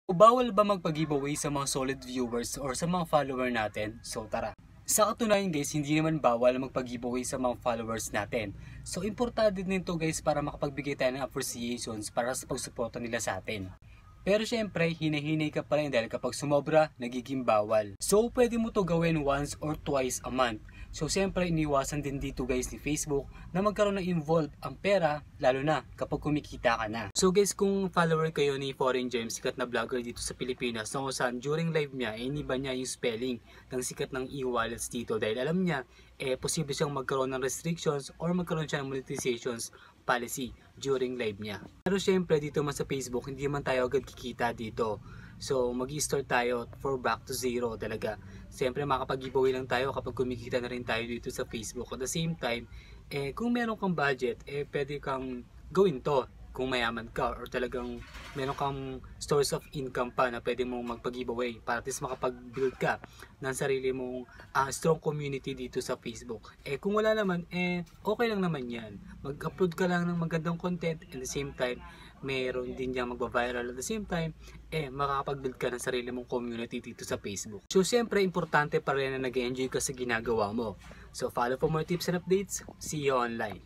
Bawal ba magpa-giveaway sa mga solid viewers or sa mga follower natin? So tara. Sa katunayan guys, hindi naman bawal magpa-giveaway sa mga followers natin. So importante din ito guys para makapagbigay tayo ng appreciations para sa pagsuporta nila sa atin. Pero syempre, hinahinay ka pa rin dahil kapag sumobra, nagiging bawal. So, pwede mo to gawin once or twice a month. So, syempre, iniwasan din dito guys ni Facebook na magkaroon ng involved ang pera, lalo na kapag kumikita ka na. So guys, kung follower kayo ni Foreign James, sikat na vlogger dito sa Pilipinas, kung saan during live niya, iniba niya yung spelling ng sikat ng e-wallets dito dahil alam niya, posible siyang magkaroon ng restrictions or magkaroon siya ng monetizations policy during live niya. Pero syempre dito man sa Facebook, hindi man tayo agad kikita dito. So mag-i-start tayo for back to zero talaga. Syempre makapag-giveaway lang tayo kapag kumikita na rin tayo dito sa Facebook. At the same time, kung meron kang budget, pwede kang gawin to. Kung mayaman ka or talagang meron kang source of income pa na pwede mong magpag-giveaway para at least makapag-build ka ng sarili mong strong community dito sa Facebook. Kung wala naman, okay lang naman yan. Mag-upload ka lang ng magandang content and the same time, meron din diyang magba-viral at the same time, makakapag-build ka ng sarili mong community dito sa Facebook. So, siyempre, importante pa rin na nag-enjoy ka sa ginagawa mo. So, follow for more tips and updates. See you online.